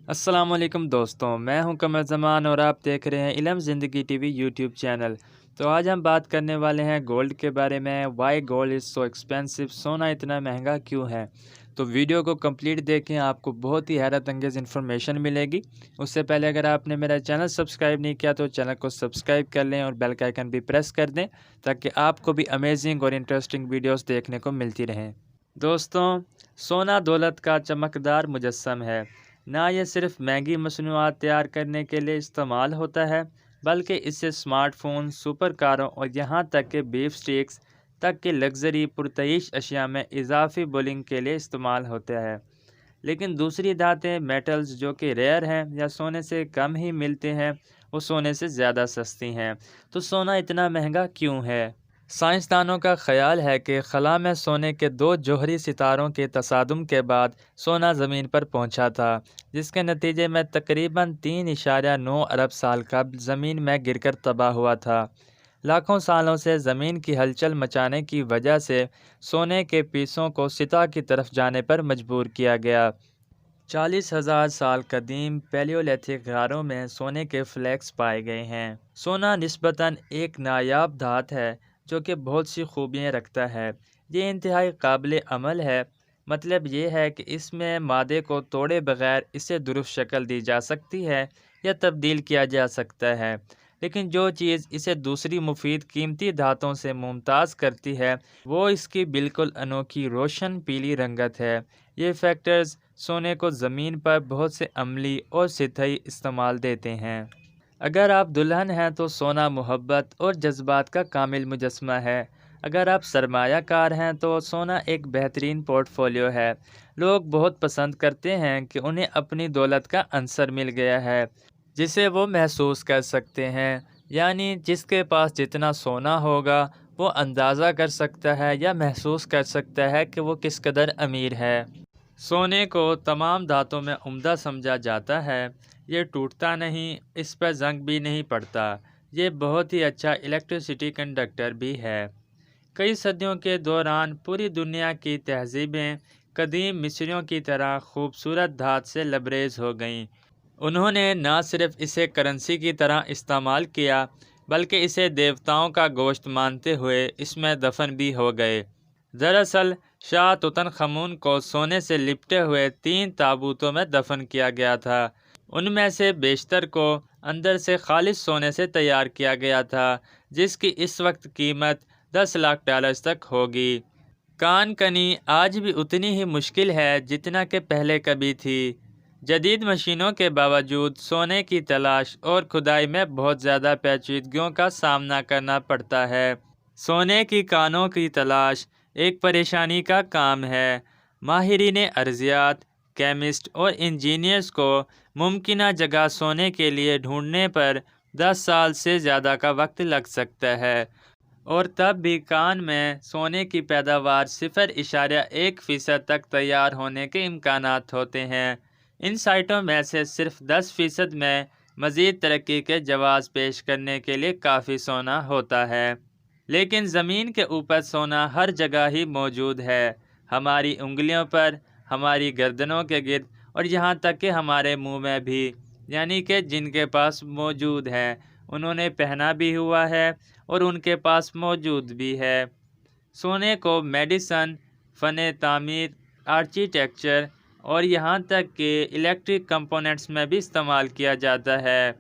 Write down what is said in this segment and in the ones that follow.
السلام علیکم دوستوں، میں ہوں قمر زمان اور آپ دیکھ رہے ہیں علم زندگی ٹی وی یوٹیوب چینل۔ تو آج ہم بات کرنے والے ہیں گولڈ کے بارے میں۔ Why gold is so expensive, سونا اتنا مہنگا کیوں ہے؟ تو ویڈیو کو کمپلیٹ دیکھیں، آپ کو بہت ہی حیرت انگیز انفارمیشن ملے گی۔ اس سے پہلے اگر آپ نے میرا چینل سبسکرائب نہیں کیا تو چینل کو سبسکرائب کر لیں اور بیل کا آئیکن بھی پریس کر دیں تاکہ آپ کو بھی امیزنگ اور انٹرسٹنگ ویڈیوز دیکھنے کو ملتی رہیں۔ دوستوں، سونا دولت کا چمکدار مجسم ہے۔ نہ یہ صرف مہنگی مصنوعات تیار کرنے کے لیے استعمال ہوتا ہے، بلکہ اسے اسمارٹ فون، سپر کاروں اور یہاں تک کہ بیف سٹیکس تک کے لگژری پرتعیش اشیاء میں اضافی بولنگ کے لیے استعمال ہوتا ہے۔ لیکن دوسری دھاتیں، میٹلز جو کہ ریئر ہیں یا سونے سے کم ہی ملتے ہیں، وہ سونے سے زیادہ سستی ہیں۔ تو سونا اتنا مہنگا کیوں ہے؟ سائنسدانوں کا خیال ہے کہ خلا میں سونے کے دو جوہری ستاروں کے تصادم کے بعد سونا زمین پر پہنچا تھا، جس کے نتیجے میں تقریباً 3.9 ارب سال قبل زمین میں گر کر تباہ ہوا تھا۔ لاکھوں سالوں سے زمین کی ہلچل مچانے کی وجہ سے سونے کے پیسوں کو سطح کی طرف جانے پر مجبور کیا گیا۔ 40,000 سال قدیم پیلیولیتھک غاروں میں سونے کے فلیکس پائے گئے ہیں۔ سونا نسبتاً ایک نایاب دھات ہے جو کہ بہت سی خوبیاں رکھتا ہے۔ یہ انتہائی قابل عمل ہے۔ مطلب یہ ہے کہ اس میں مادے کو توڑے بغیر اسے درست شکل دی جا سکتی ہے یا تبدیل کیا جا سکتا ہے۔ لیکن جو چیز اسے دوسری مفید قیمتی دھاتوں سے ممتاز کرتی ہے وہ اس کی بالکل انوکھی روشن پیلی رنگت ہے۔ یہ فیکٹرز سونے کو زمین پر بہت سے عملی اور سطحی استعمال دیتے ہیں۔ اگر آپ دلہن ہیں تو سونا محبت اور جذبات کا کامل مجسمہ ہے۔ اگر آپ سرمایہ کار ہیں تو سونا ایک بہترین پورٹ فولیو ہے۔ لوگ بہت پسند کرتے ہیں کہ انہیں اپنی دولت کا عنصر مل گیا ہے جسے وہ محسوس کر سکتے ہیں، یعنی جس کے پاس جتنا سونا ہوگا وہ اندازہ کر سکتا ہے یا محسوس کر سکتا ہے کہ وہ کس قدر امیر ہے۔ سونے کو تمام دھاتوں میں عمدہ سمجھا جاتا ہے۔ یہ ٹوٹتا نہیں، اس پر زنگ بھی نہیں پڑتا۔ یہ بہت ہی اچھا الیکٹرسٹی کنڈکٹر بھی ہے۔ کئی صدیوں کے دوران پوری دنیا کی تہذیبیں قدیم مصریوں کی طرح خوبصورت دھات سے لبریز ہو گئیں۔ انہوں نے نہ صرف اسے کرنسی کی طرح استعمال کیا بلکہ اسے دیوتاؤں کا گوشت مانتے ہوئے اس میں دفن بھی ہو گئے۔ دراصل شاہ توتن خامون کو سونے سے لپٹے ہوئے 3 تابوتوں میں دفن کیا گیا تھا۔ ان میں سے بیشتر کو اندر سے خالص سونے سے تیار کیا گیا تھا، جس کی اس وقت قیمت $10 لاکھ تک ہوگی۔ کان کنی آج بھی اتنی ہی مشکل ہے جتنا کہ پہلے کبھی تھی۔ جدید مشینوں کے باوجود سونے کی تلاش اور کھدائی میں بہت زیادہ پیچیدگیوں کا سامنا کرنا پڑتا ہے۔ سونے کی کانوں کی تلاش ایک پریشانی کا کام ہے۔ ماہرین ارضیات، کیمسٹ اور انجینئرز کو ممکنہ جگہ سونے کے لیے ڈھونڈنے پر 10 سال سے زیادہ کا وقت لگ سکتا ہے، اور تب بھی کان میں سونے کی پیداوار 0.1% تک تیار ہونے کے امکانات ہوتے ہیں۔ ان سائٹوں میں سے صرف 10% میں مزید ترقی کے جواز پیش کرنے کے لیے کافی سونا ہوتا ہے۔ لیکن زمین کے اوپر سونا ہر جگہ ہی موجود ہے، ہماری انگلیوں پر، ہماری گردنوں کے گرد اور یہاں تک کہ ہمارے منہ میں بھی، یعنی کہ جن کے پاس موجود ہے انہوں نے پہنا بھی ہوا ہے اور ان کے پاس موجود بھی ہے۔ سونے کو میڈیسن، فن تعمیر، آرکیٹیکچر اور یہاں تک کہ الیکٹرک کمپوننٹس میں بھی استعمال کیا جاتا ہے۔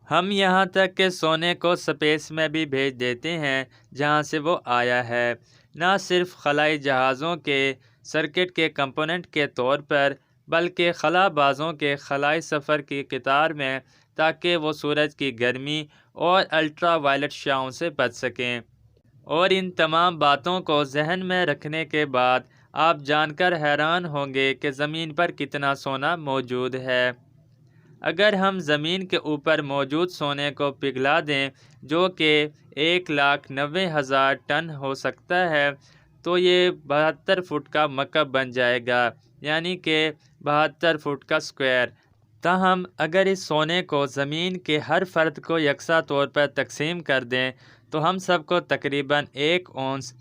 ہم یہاں تک کہ سونے کو سپیس میں بھی بھیج دیتے ہیں جہاں سے وہ آیا ہے، نہ صرف خلائی جہازوں کے سرکٹ کے کمپوننٹ کے طور پر بلکہ خلا بازوں کے خلائی سفر کی قطار میں، تاکہ وہ سورج کی گرمی اور الٹرا وائلٹ شعاؤں سے بچ سکیں۔ اور ان تمام باتوں کو ذہن میں رکھنے کے بعد آپ جان کر حیران ہوں گے کہ زمین پر کتنا سونا موجود ہے۔ اگر ہم زمین کے اوپر موجود سونے کو پگھلا دیں جو کہ 1,90,000 ٹن ہو سکتا ہے تو یہ 72 فٹ کا مکعب بن جائے گا، یعنی کہ 72 فٹ کا اسکوائر۔ تاہم اگر اس سونے کو زمین کے ہر فرد کو یکساں طور پر تقسیم کر دیں تو ہم سب کو تقریباً 1 اونس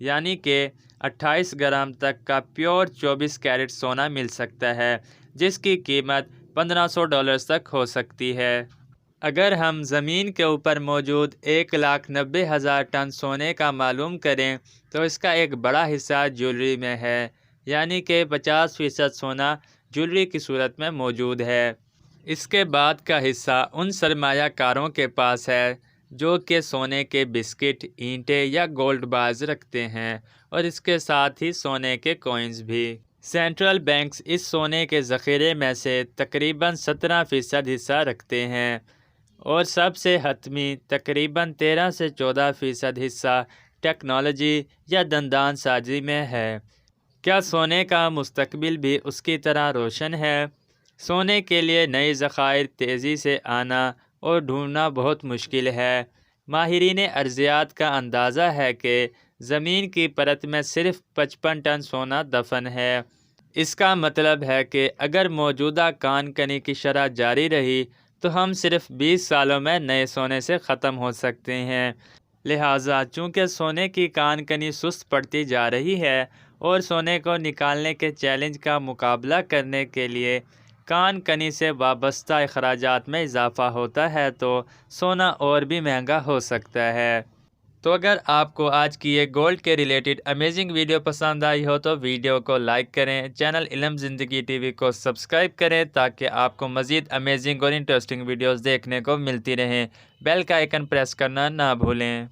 یعنی کہ 28 گرام تک کا پیور 24 کیرٹ سونا مل سکتا ہے، جس کی قیمت $1500 تک ہو سکتی ہے۔ اگر ہم زمین کے اوپر موجود 1,90,000 ٹن سونے کا معلوم کریں تو اس کا ایک بڑا حصہ جیولری میں ہے، یعنی کہ 50% سونا جیولری کی صورت میں موجود ہے۔ اس کے بعد کا حصہ ان سرمایہ کاروں کے پاس ہے جو کہ سونے کے بسکٹ، اینٹیں یا گولڈ بارز رکھتے ہیں، اور اس کے ساتھ ہی سونے کے کوئنز بھی۔ سینٹرل بینکس اس سونے کے ذخیرے میں سے تقریباً 17% حصہ رکھتے ہیں، اور سب سے حتمی تقریباً 13 سے 14% حصہ ٹیکنالوجی یا دندان سازی میں ہے۔ کیا سونے کا مستقبل بھی اس کی طرح روشن ہے؟ سونے کے لیے نئے ذخائر تیزی سے آنا اور ڈھونڈنا بہت مشکل ہے۔ ماہرین ارضیات کا اندازہ ہے کہ زمین کی پرت میں صرف 55 ٹن سونا دفن ہے۔ اس کا مطلب ہے کہ اگر موجودہ کان کنی کی شرح جاری رہی تو ہم صرف 20 سالوں میں نئے سونے سے ختم ہو سکتے ہیں۔ لہٰذا چونکہ سونے کی کان کنی سست پڑتی جا رہی ہے اور سونے کو نکالنے کے چیلنج کا مقابلہ کرنے کے لیے کان کنی سے وابستہ اخراجات میں اضافہ ہوتا ہے تو سونا اور بھی مہنگا ہو سکتا ہے۔ تو اگر آپ کو آج کی یہ گولڈ کے ریلیٹڈ امیزنگ ویڈیو پسند آئی ہو تو ویڈیو کو لائک کریں، چینل علم زندگی ٹی وی کو سبسکرائب کریں تاکہ آپ کو مزید امیزنگ اور انٹرسٹنگ ویڈیوز دیکھنے کو ملتی رہیں۔ بیل کا آئیکن پریس کرنا نہ بھولیں۔